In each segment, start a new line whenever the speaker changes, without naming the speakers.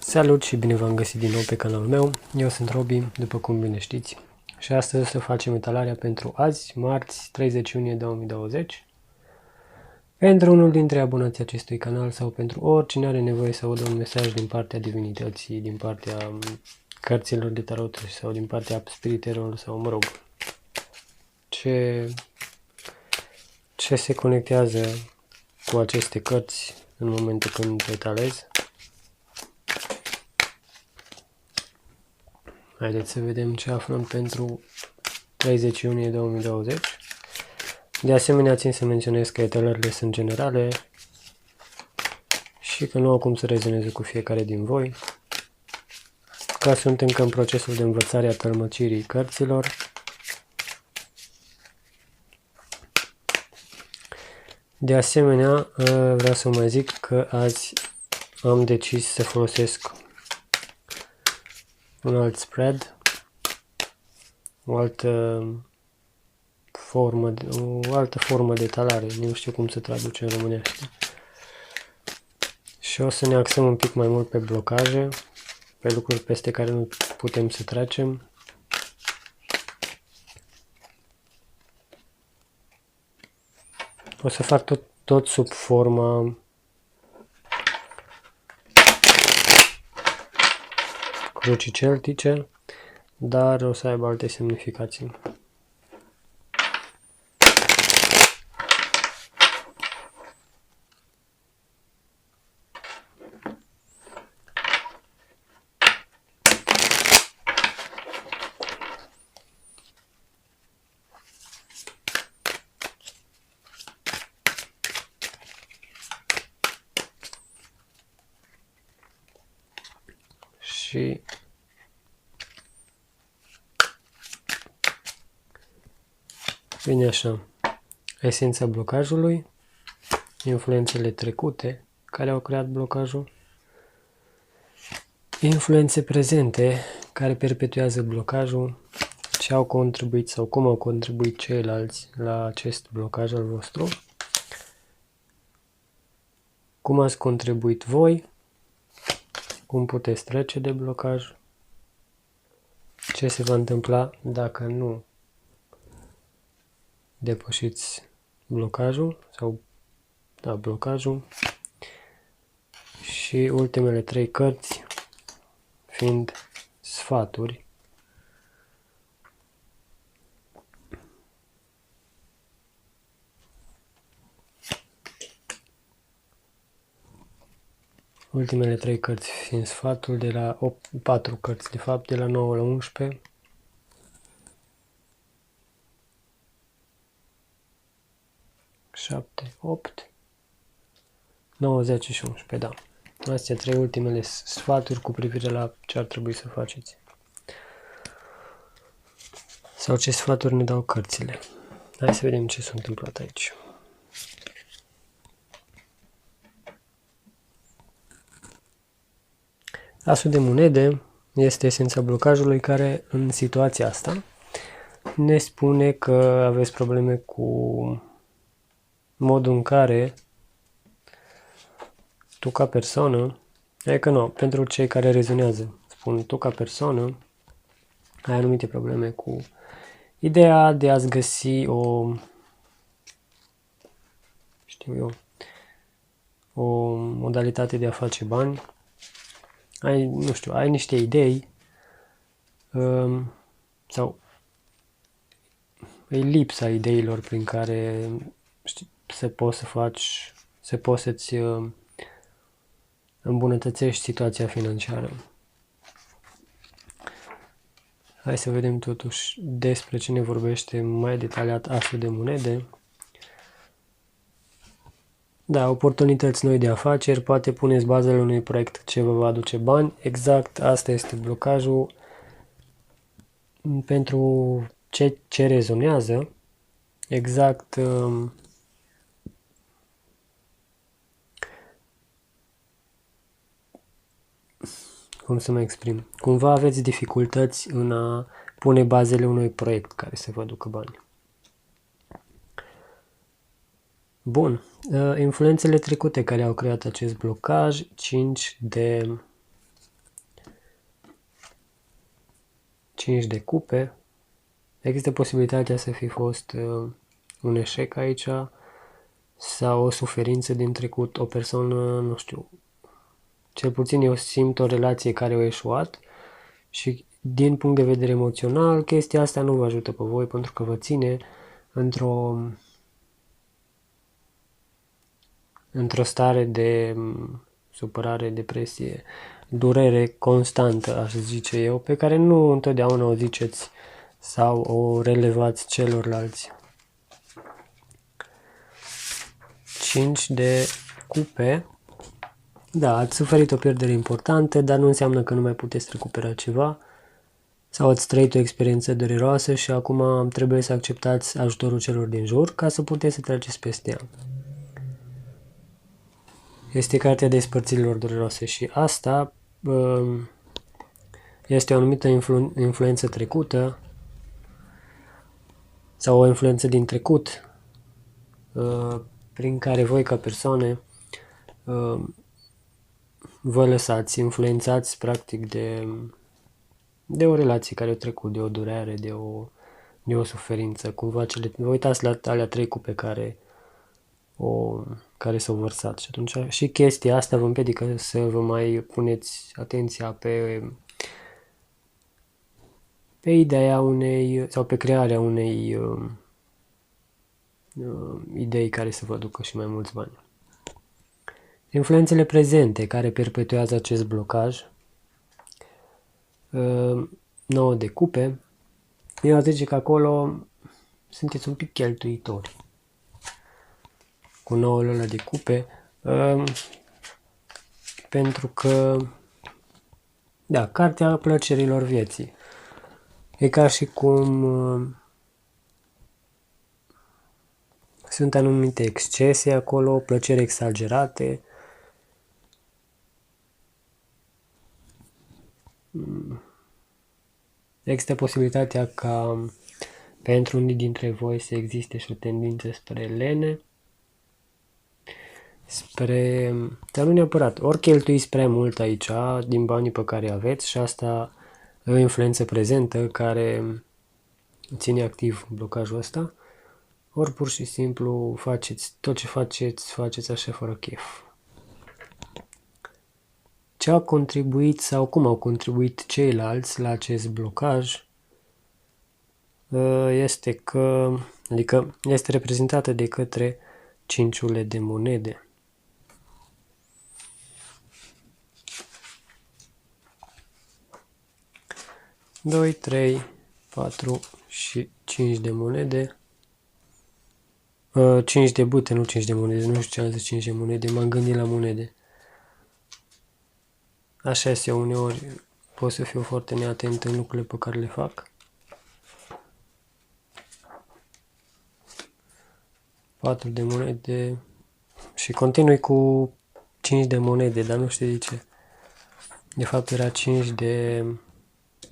Salut și bine v-am găsit din nou pe canalul meu. Eu sunt Robi, după cum bine știți. Și astăzi o să facem etalarea pentru azi, marți, 30 iunie 2020. Pentru unul dintre abonații acestui canal sau pentru oricine are nevoie să audă un mesaj din partea divinității, din partea cărților de tarot sau din partea spiritelor sau mă rog, ce se conectează cu aceste cărți în momentul când etalez. Haideți să vedem ce aflăm pentru 30 iunie 2020. De asemenea, țin să menționez că etalările sunt generale și că nu au cum să rezoneze cu fiecare din voi, că sunt încă în procesul de învățare a tălmăcirii cărților. De asemenea, vreau să mai zic că azi am decis să folosesc un alt spread, o altă formă de etalare, nu știu cum se traduce în românește. Și o să ne axăm un pic mai mult pe blocaje, pe lucruri peste care nu putem să trecem. O să fac tot sub forma crucii celtice, dar o să aibă alte semnificații. Și vine așa: esența blocajului, influențele trecute care au creat blocajul, influențe prezente care perpetuează blocajul, ce au contribuit sau cum au contribuit ceilalți la acest blocaj al vostru, cum ați contribuit voi, cum puteți trece de blocaj, ce se va întâmpla dacă nu depășiți blocajul sau blocajul, și ultimele 3 cărți fiind sfaturi. Ultimele 3 cărți fiind sfatul de la 4 cărți de fapt, de la 9 la 11. Șapte, 8, 9, 10 și 11, da. Astea 3 ultimele sfaturi cu privire la ce ar trebui să faceți. Sau ce sfaturi ne dau cărțile. Hai să vedem ce s-a întâmplat aici. Asul de monede este esența blocajului, care în situația asta ne spune că aveți probleme cu modul în care tu ca persoană, adică nu, pentru cei care rezonează, spun tu ca persoană, ai anumite probleme cu ideea de a-ți găsi o modalitate de a face bani. Ai niște idei sau e lipsa ideilor prin care să poți să-ți îmbunătățești situația financiară. Hai să vedem totuși despre ce ne vorbește mai detaliat asul de monede. Da, oportunități noi de afaceri, poate puneți bazele unui proiect ce vă va aduce bani. Exact, asta este blocajul pentru ce rezonează. Exact, cum să mă exprim? Cumva aveți dificultăți în a pune bazele unui proiect care să vă aducă bani. Bun. Influențele trecute care au creat acest blocaj, 5 de 5 de cupe. Există posibilitatea să fi fost un eșec aici sau o suferință din trecut, o persoană, nu știu, cel puțin eu simt o relație care a eșuat și din punct de vedere emoțional chestia asta nu vă ajută pe voi pentru că vă ține într-o stare de supărare, depresie, durere constantă, aș zice eu, pe care nu întotdeauna o ziceți sau o relevați celorlalți. 5 de cupe. Da, ați suferit o pierdere importantă, dar nu înseamnă că nu mai puteți recupera ceva sau ați trăit o experiență dureroasă și acum trebuie să acceptați ajutorul celor din jur ca să puteți să treceți peste ea. Este cartea despărțirilor dureroase și asta este o anumită influență trecută sau o influență din trecut prin care voi ca persoane vă lăsați influențați practic de o relație care a trecut, de o durere, de o suferință. Cumva vă uitați la alea 3 cupe care s-au vărsat și atunci și chestia asta vă împiedică să vă mai puneți atenția pe ideea unei sau pe crearea unei idei care să vă ducă și mai mulți bani. Influențele prezente care perpetuează acest blocaj. 9 de cupe. Eu aș zice că acolo sunteți un pic cheltuitori. Cu 9 ăla de cupe. Pentru că da, cartea plăcerilor vieții. E ca și cum sunt anumite excese acolo, plăceri exagerate. Există posibilitatea ca pentru unii dintre voi să existe și o tendință spre lene, dar nu neapărat. Ori cheltuiți prea mult aici din banii pe care aveți și asta e o influență prezentă care ține activ blocajul ăsta, ori pur și simplu faceți tot ce faceți așa fără chef. Ce a contribuit sau cum au contribuit ceilalți la acest blocaj este că, adică este reprezentată de către 5 de monede. Doi, 3, 4 și 5 de monede. 5 de bute, nu 5 de monede, nu știu ce am zis 5 de monede, m-am gândit la monede. Așa este, uneori pot să fiu foarte neatent în lucrurile pe care le fac. 4 de monede și continui cu 5 de monede, dar nu știu de ce. De fapt era 5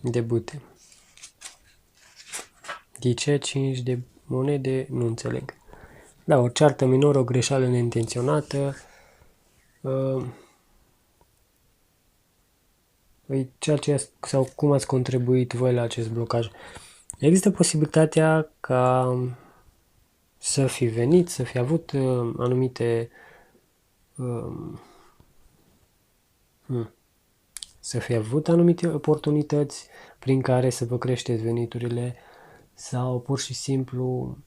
de bute. De ce 5 de monede? Nu înțeleg. Da, o ceartă minoră, o greșeală neintenționată. Ceea ce sau cum ați contribuit voi la acest blocaj. Există posibilitatea ca să fi venit, să fi avut anumite să fi avut anumite oportunități prin care să vă creșteți veniturile sau pur și simplu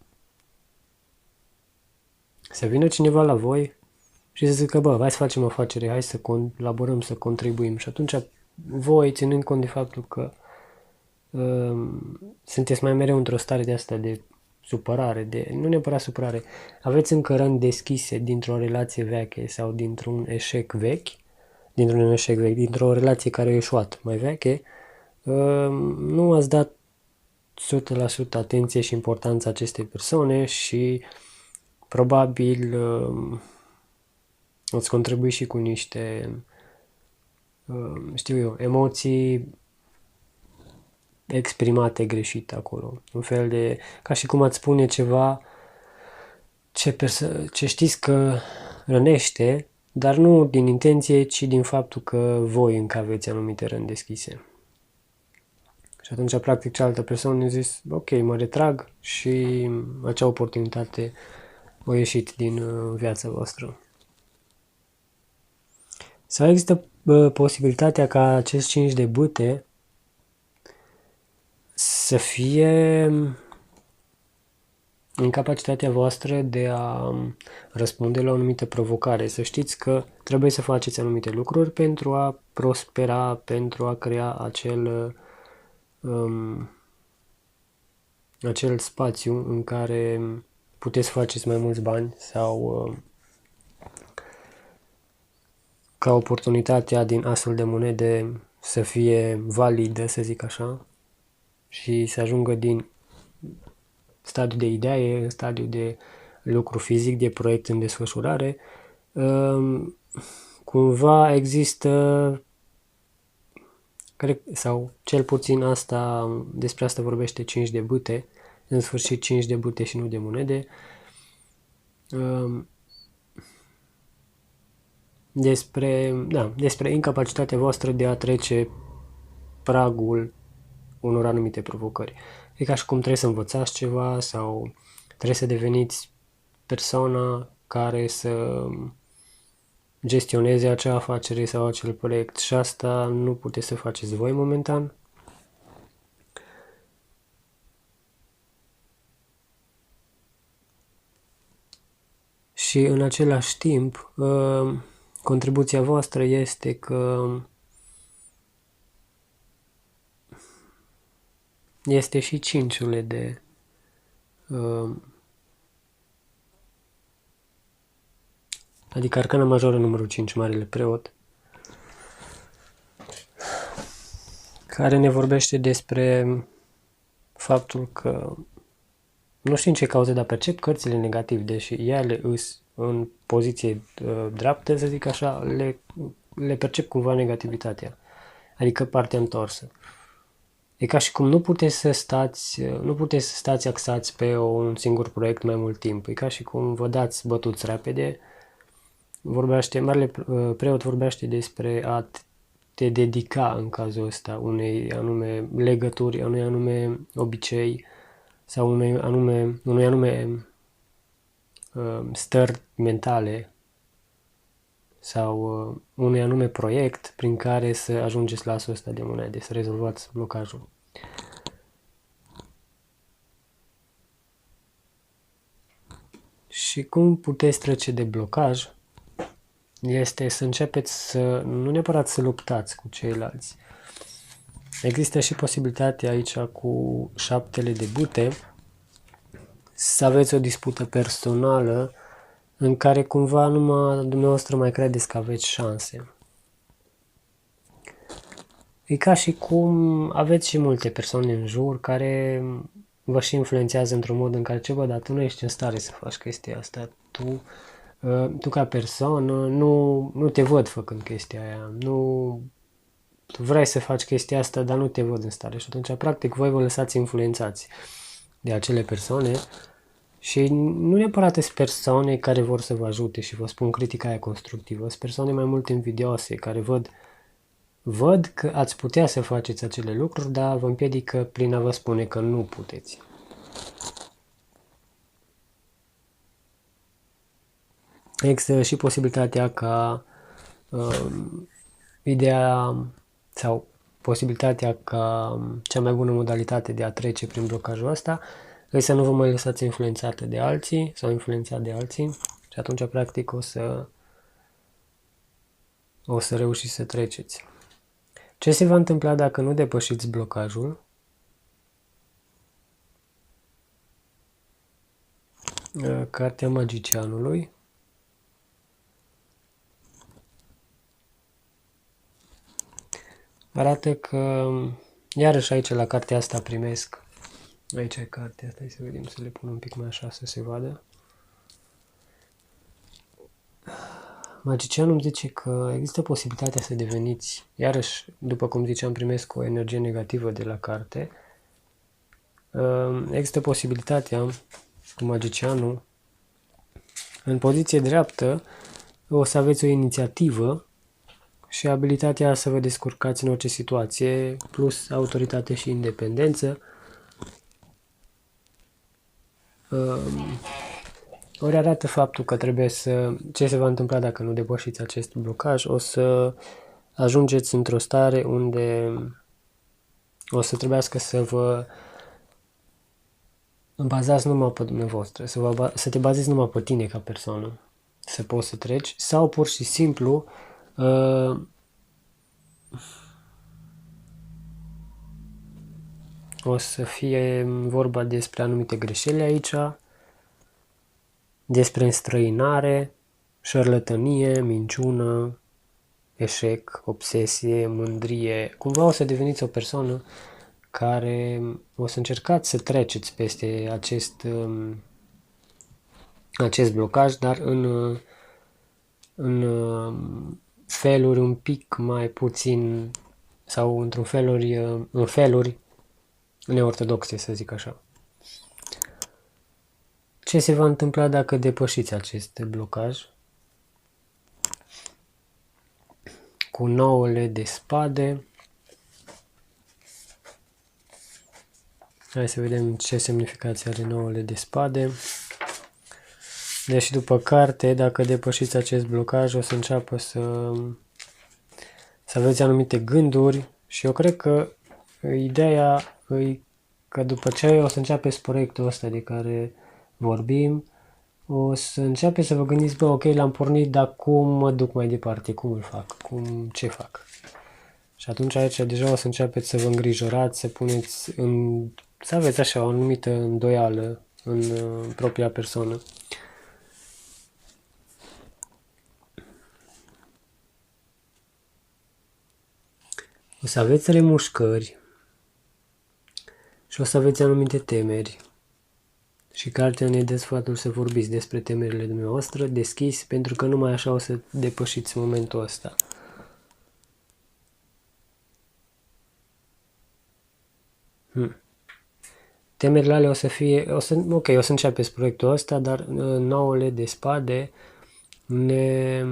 să vină cineva la voi și să zică, bă, hai să facem o afacere, hai să colaborăm, să contribuim. Și atunci voi, ținând cont de faptul că sunteți mai mereu într-o stare de asta de supărare, nu neapărat supărare, aveți încă răni deschise dintr-o relație veche sau dintr-un eșec vechi, dintr-o relație care a ieșuat mai veche, nu ați dat 100% atenție și importanță acestei persoane și probabil ați contribuit și cu niște, știu eu, emoții exprimate greșit acolo. Un fel de, ca și cum ați spune ceva ce știți că rănește, dar nu din intenție, ci din faptul că voi încă aveți anumite răni deschise. Și Și atunci, practic, cealaltă persoană a zis, ok, mă retrag și acea oportunitate a ieșit din viața voastră. Sau există posibilitatea ca acest 5 de bâte să fie incapacitatea voastră de a răspunde la o anumită provocare. Să știți că trebuie să faceți anumite lucruri pentru a prospera, pentru a crea acel spațiu în care puteți să faceți mai mulți bani sau ca oportunitatea din asul de monede să fie validă, să zic așa, și să ajungă din stadiu de idee în stadiu de lucru fizic, de proiect în desfășurare. Cumva există, cred, sau cel puțin despre asta vorbește 5 de bâte, în sfârșit 5 de bâte și nu de monede, despre incapacitatea voastră de a trece pragul unor anumite provocări. E ca și cum trebuie să învățați ceva sau trebuie să deveniți persoana care să gestioneze acea afacere sau acel proiect și asta nu puteți să faceți voi momentan. Și în același timp, contribuția voastră este că este și 5-ule de adică arcana majoră numărul 5, Marele Preot, care ne vorbește despre faptul că nu știu în ce cauze, dar percep cărțile negativ, deși ele îs în poziție dreaptă, să zic așa, le percep cumva negativitatea, adică partea întorsă. E ca și cum nu puteți să stați axați pe un singur proiect mai mult timp. E ca și cum vă dați bătuți repede. Marele Preot vorbește despre a te dedica în cazul ăsta unei anume legături, unei anume obicei sau unei anume stări mentale sau unui anume proiect prin care să ajungeți la asul ăsta de monede, să rezolvați blocajul. Și cum puteți trece de blocaj este să începeți nu neapărat să luptați cu ceilalți. Există și posibilitatea aici cu 7 de bâte să aveți o dispută personală în care cumva numai dumneavoastră mai credeți că aveți șanse. E ca și cum aveți și multe persoane în jur care vă și influențează într-un mod în care, dar tu nu ești în stare să faci chestia asta. Tu ca persoană nu te văd făcând chestia aia. Tu vrei să faci chestia asta, dar nu te văd în stare. Și atunci, practic, voi vă lăsați influențați de acele persoane și nu neapărat sunt persoane care vor să vă ajute și vă spun critica aia constructivă. Sunt persoane mai mult invidioase care văd că ați putea să faceți acele lucruri, dar vă împiedică prin a vă spune că nu puteți. Există și posibilitatea ca ideea sau posibilitatea ca cea mai bună modalitate de a trece prin blocajul ăsta e să nu vă mai lăsați influențate de alții sau influențat de alții și atunci practic o să reușiți să treceți. Ce se va întâmpla dacă nu depășiți blocajul? Cartea Magicianului. Arată că, iarăși aici la cartea asta primesc, aici e cartea asta, să vedem, să le pun un pic mai așa să se vadă. Magicianul îmi zice că există posibilitatea să deveniți, iarăși, după cum ziceam, primesc o energie negativă de la carte. Există posibilitatea cu magicianul, în poziție dreaptă, o să aveți o inițiativă și abilitatea să vă descurcați în orice situație, plus autoritate și independență. Ori arată faptul că trebuie să... Ce se va întâmpla dacă nu depășiți acest blocaj? O să ajungeți într-o stare unde o să trebuiască să vă bazați numai pe dumneavoastră, să te bazezi numai pe tine ca persoană, să poți să treci, sau pur și simplu o să fie vorba despre anumite greșeli aici, despre înstrăinare, șarlătănie, minciună, eșec, obsesie, mândrie. Cumva o să deveniți o persoană care o să încercați să treceți peste acest blocaj, dar în feluri un pic mai puțin sau în feluri neortodoxe, să zic așa. Ce se va întâmpla dacă depășiți acest blocaj? Cu 9 de spade. Hai să vedem ce semnificație are 9 de spade. Deci după carte, dacă depășiți acest blocaj, o să înceapă să aveți anumite gânduri și eu cred că ideea e că după ce o să începeți proiectul ăsta de care vorbim, o să începeți să vă gândiți, bă, ok, l-am pornit, dar cum mă duc mai departe, cum îl fac, ce fac? Și atunci aici deja o să începeți să vă îngrijorați, să aveți așa o anumită îndoială în propria persoană. O să aveți remușcări și o să aveți anumite temeri. Și cartea ne dă sfatul să vorbiți despre temerile dumneavoastră deschis, pentru că numai așa o să depășiți momentul ăsta. Temerile alea o să fie, ok, o să începeți proiectul ăsta, dar 9 de spade ne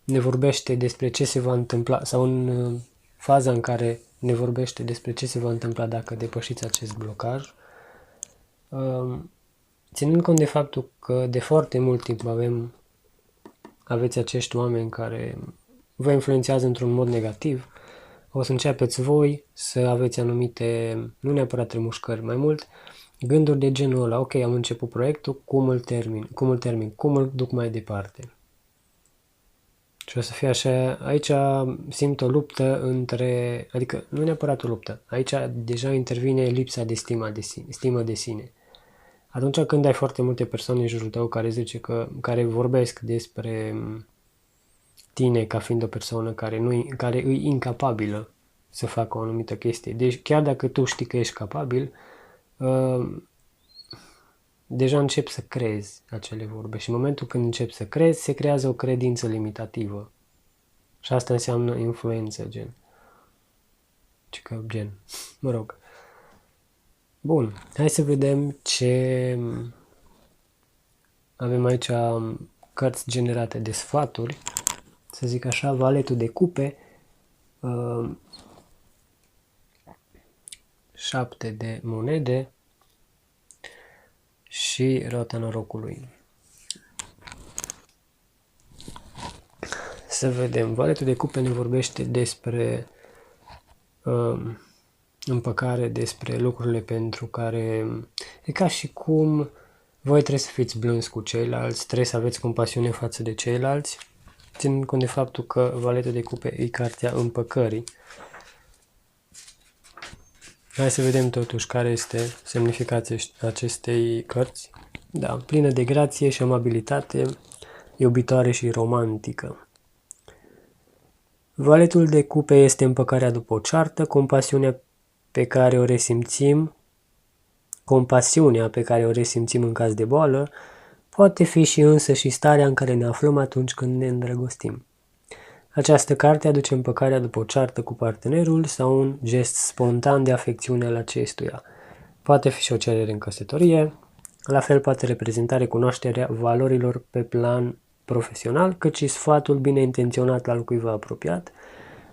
vorbește despre ce se va întâmpla, sau în faza în care ne vorbește despre ce se va întâmpla dacă depășiți acest blocaj, ținând cont de faptul că de foarte mult timp aveți acești oameni care vă influențează într-un mod negativ, o să începeți voi să aveți anumite, nu neapărat remușcări, mai mult gânduri de genul ăla, ok, am început proiectul, cum îl duc mai departe. Și o să fie așa, aici simt o luptă adică nu neapărat o luptă, aici deja intervine lipsa de stimă de sine. Atunci când ai foarte multe persoane în jurul tău care vorbesc despre tine ca fiind o persoană care e incapabilă să facă o anumită chestie. Deci chiar dacă tu știi că ești capabil, deja începi să crezi acele vorbe și în momentul când începi să crezi, se creează o credință limitativă. Și asta înseamnă influență, mă rog. Bun, hai să vedem ce avem aici, cărți generate de sfaturi, să zic așa, valetul de cupe, 7 de monede și roata norocului. Să vedem, valetul de cupe ne vorbește despre împăcare, despre lucrurile pentru care e ca și cum voi trebuie să fiți blânzi cu ceilalți, trebuie să aveți compasiune față de ceilalți, ținând cont de faptul că valetul de cupe e cartea împăcării. Hai să vedem totuși care este semnificația acestei cărți. Da, plină de grație și amabilitate, iubitoare și romantică. Valetul de cupe este împăcarea după o ceartă, compasiunea pe care o resimțim în caz de boală, poate fi și însă și starea în care ne aflăm atunci când ne îndrăgostim. Această carte aduce împăcarea după o ceartă cu partenerul sau un gest spontan de afecțiune al acestuia. Poate fi și o cerere în căsătorie, la fel poate reprezenta recunoașterea valorilor pe plan profesional, cât și sfatul bine intenționat al cuiva apropiat.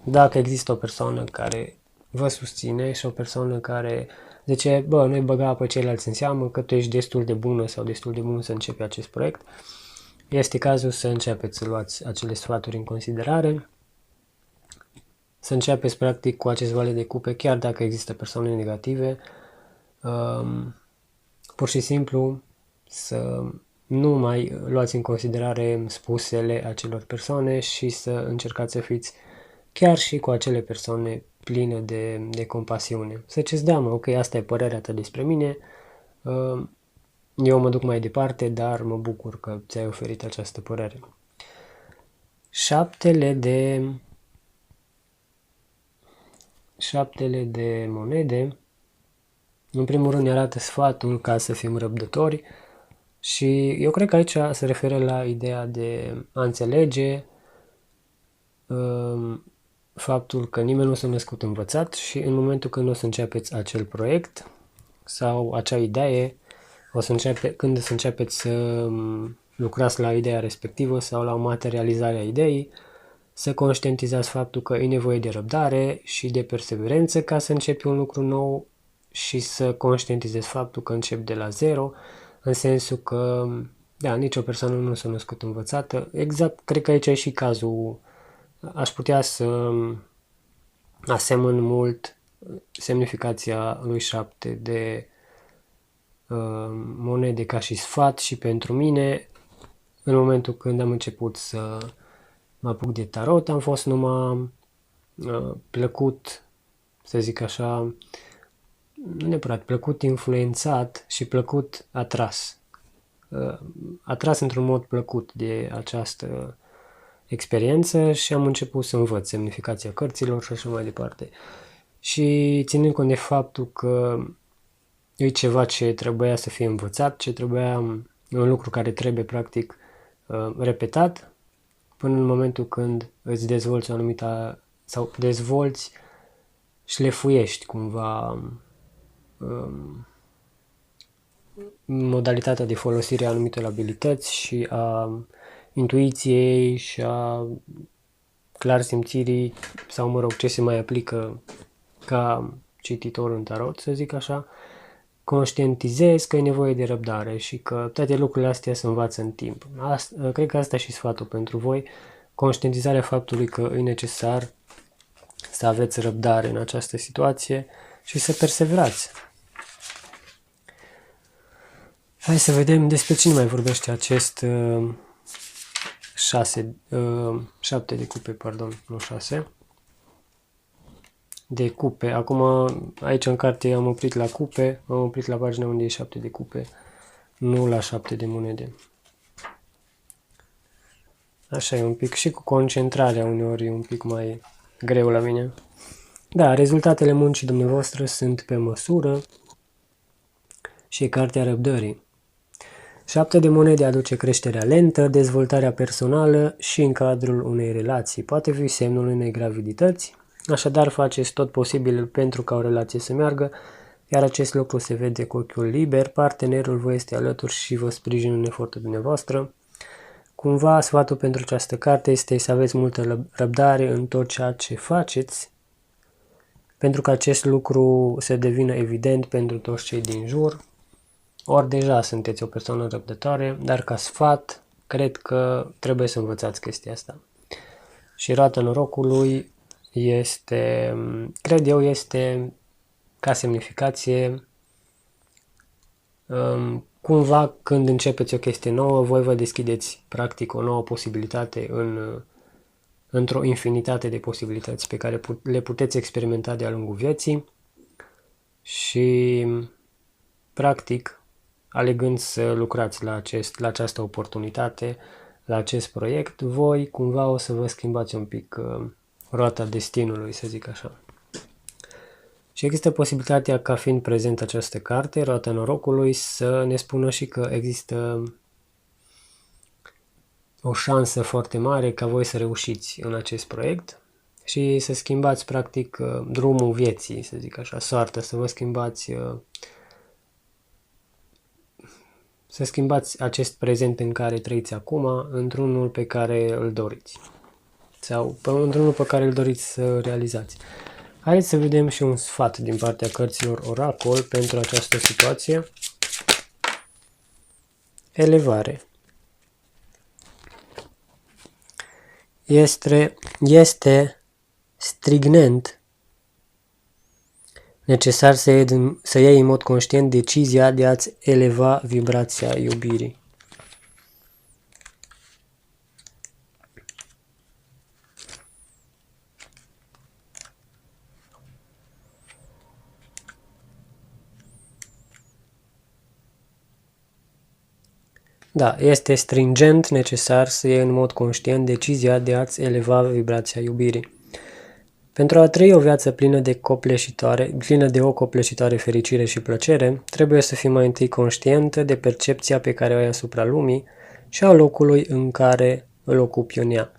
Dacă există o persoană care vă susține și o persoană care zice, bă, nu-i băga pe ceilalți în seamă că tu ești destul de bună sau destul de bun să începi acest proiect, este cazul să începeți să luați acele sfaturi în considerare, să începeți practic cu acest vale de cupe, chiar dacă există persoane negative, pur și simplu să nu mai luați în considerare spusele acelor persoane și să încercați să fiți chiar și cu acele persoane pline de compasiune. Să ce-ți dea, ok, asta e părerea ta despre mine, eu mă duc mai departe, dar mă bucur că ți-ai oferit această părere. Șaptele de monede, în primul rând ne arată sfatul ca să fim răbdători și eu cred că aici se referă la ideea de a înțelege faptul că nimeni nu s-a născut învățat și în momentul când o să începeți acel proiect sau acea idee, când o să începeți să lucrați la ideea respectivă sau la materializarea ideii, să conștientizați faptul că e nevoie de răbdare și de perseverență ca să începi un lucru nou și să conștientizezi faptul că începi de la zero, în sensul că, da, nicio persoană nu s-a născut învățată. Exact, cred că aici e și cazul. Aș putea să asemăn mult semnificația lui 7 de monede ca și sfat și pentru mine. În momentul când am început să mă apuc de tarot, am fost numai plăcut, să zic așa, nu neapărat plăcut influențat și plăcut atras. Atras într-un mod plăcut de această experiență și am început să învăț semnificația cărților și așa mai departe. Și ținând cont de faptul că e ceva ce trebuia să fie învățat, ce trebuia, un lucru care trebuie practic repetat, până în momentul când îți dezvolți o anumită, sau dezvolți, șlefuiești cumva modalitatea de folosire a anumitor abilități și a intuiției și a clarsimțirii sau, mă rog, ce se mai aplică ca cititor în tarot, să zic așa, conștientizezi că e nevoie de răbdare și că toate lucrurile astea se învață în timp. Cred că asta e și sfatul pentru voi, conștientizarea faptului că e necesar să aveți răbdare în această situație și să perseverați. Hai să vedem despre cine mai vorbește acest 7 de cupe, nu 6. De cupe. Acum, aici în carte am oprit la cupe, am oprit la pagina unde e 7 de cupe, nu la 7 de monede. Așa e un pic, și cu concentrarea uneori e un pic mai greu la mine. Da, rezultatele muncii dumneavoastră sunt pe măsură și e cartea răbdării. 7 de monede aduce creșterea lentă, dezvoltarea personală și în cadrul unei relații. Poate fi semnul unei gravidități, așadar faceți tot posibilul pentru ca o relație să meargă, iar acest lucru se vede cu ochiul liber, partenerul vă este alături și vă sprijină în efortul dumneavoastră. Cumva, sfatul pentru această carte este să aveți multă răbdare în tot ceea ce faceți, pentru că acest lucru să devină evident pentru toți cei din jur. Ori deja sunteți o persoană răbdătoare, dar ca sfat, cred că trebuie să învățați chestia asta. Și roata norocului este, cred eu, este ca semnificație, cumva când începeți o chestie nouă, voi vă deschideți practic o nouă posibilitate într-o infinitate de posibilități pe care le puteți experimenta de-a lungul vieții și practic alegând să lucrați la această oportunitate, la acest proiect, voi cumva o să vă schimbați un pic roata destinului, să zic așa. Și există posibilitatea, ca fiind prezent această carte, roata norocului, să ne spună și că există o șansă foarte mare ca voi să reușiți în acest proiect și să schimbați practic drumul vieții, să zic așa, soarta, să vă schimbați să schimbați acest prezent în care trăiți acum într-unul pe care îl doriți. Sau într-unul pe care îl doriți să realizați. Haideți să vedem și un sfat din partea cărților Oracol pentru această situație. Elevare. Este strignant necesar să iei în mod conștient decizia de a-ți eleva vibrația iubirii. Da, este stringent necesar să iei în mod conștient decizia de a-ți eleva vibrația iubirii. Pentru a trăi o viață plină de o copleșitoare fericire și plăcere, trebuie să fii mai întâi conștientă de percepția pe care o ai asupra lumii și a locului în care îl ocupi în ea.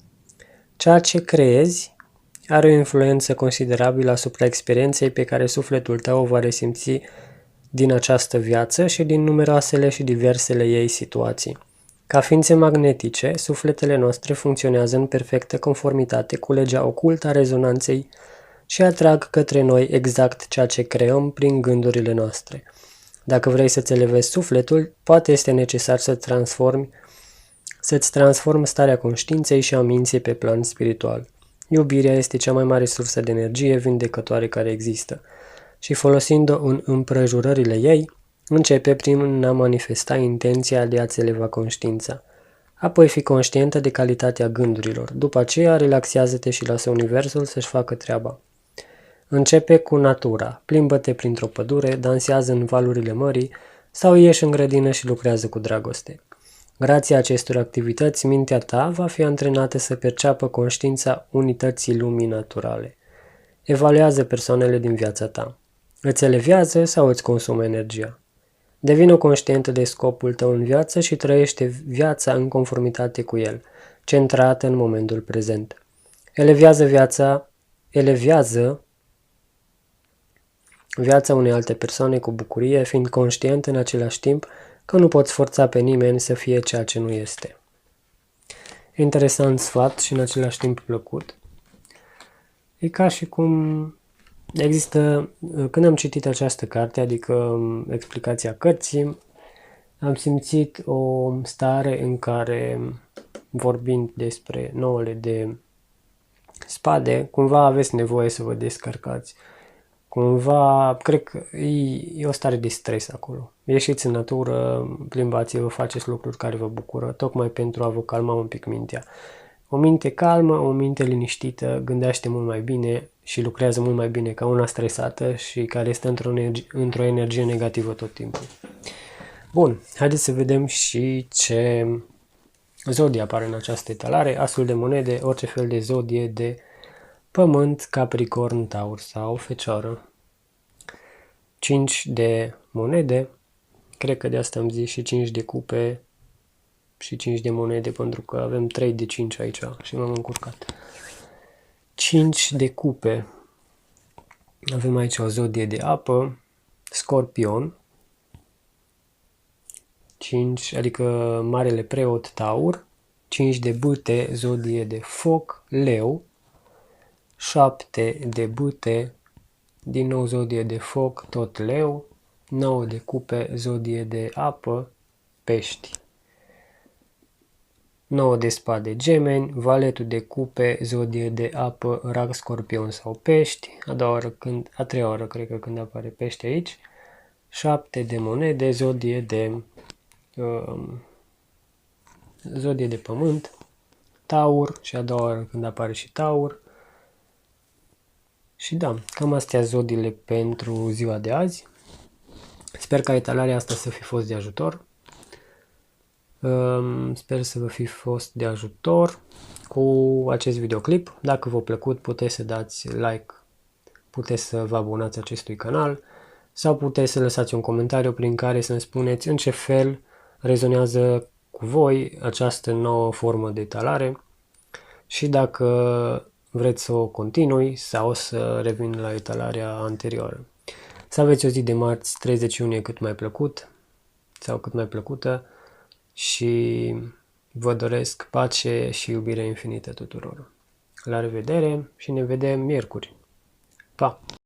Ceea ce creezi are o influență considerabilă asupra experienței pe care sufletul tău o va resimți din această viață și din numeroasele și diversele ei situații. Ca ființe magnetice, sufletele noastre funcționează în perfectă conformitate cu legea ocultă a rezonanței și atrag către noi exact ceea ce creăm prin gândurile noastre. Dacă vrei să-ți elevezi sufletul, poate este necesar să-ți transformi starea conștiinței și a minții pe plan spiritual. Iubirea este cea mai mare sursă de energie vindecătoare care există și folosind-o în împrejurările ei, începe prin a manifesta intenția de a-ți eleva conștiința. Apoi fi conștientă de calitatea gândurilor. După aceea, relaxează-te și lasă universul să-și facă treaba. Începe cu natura. Plimbă-te printr-o pădure, dansează în valurile mării sau ieși în grădină și lucrează cu dragoste. Grație acestor activități, mintea ta va fi antrenată să perceapă conștiința unității lumii naturale. Evaluează persoanele din viața ta. Îți elevează sau îți consumă energia? Devină conștientă de scopul tău în viață și trăiește viața în conformitate cu el, centrată în momentul prezent. Elevează viața unei alte persoane cu bucurie, fiind conștient în același timp că nu poți forța pe nimeni să fie ceea ce nu este. Interesant sfat și în același timp plăcut. E ca și cum există, când am citit această carte, adică explicația cărții, am simțit o stare în care, vorbind despre nouăle de spade, cumva aveți nevoie să vă descărcați. Cumva, cred că e o stare de stres acolo. Ieșiți în natură, plimbați-vă, faceți lucruri care vă bucură, tocmai pentru a vă calma un pic mintea. O minte calmă, o minte liniștită, gândește mult mai bine și lucrează mult mai bine ca una stresată și care este într-o energie negativă tot timpul. Bun, haideți să vedem și ce zodie apare în această etalare. Asul de monede, orice fel de zodie de Pământ, Capricorn, Taur sau Fecioară. 5 de monede, cred că de asta am zis și 5 de cupe și 5 de monede, pentru că avem 3 de 5 aici și m-am încurcat. 5 de cupe, avem aici o zodie de apă, Scorpion. 5, adică Marele Preot, Taur. 5 de bâte, zodie de foc, Leu. 7 de bâte, din nou zodie de foc, tot Leu. 9 de cupe, zodie de apă, Pești. 9 de spade, Gemeni. Valetul de cupe, zodie de apă, Rak, Scorpion sau Pești. A treia oară cred că când apare Pești aici. 7 de monede, zodie de pământ, Taur, și a doua oară când apare și Taur. Și da, cam astea zodiile pentru ziua de azi. Sper ca etalarea asta să fi fost de ajutor. Sper să vă fi fost de ajutor cu acest videoclip. Dacă v-a plăcut, puteți să dați like, puteți să vă abonați acestui canal sau puteți să lăsați un comentariu prin care să-mi spuneți în ce fel rezonează cu voi această nouă formă de etalare și dacă vreți să o continui sau să revin la etalarea anterioară. Să aveți o zi de marți 30 iunie cât mai plăcut. sau cât mai plăcută și vă doresc pace și iubire infinită tuturor. La revedere și ne vedem miercuri. Pa!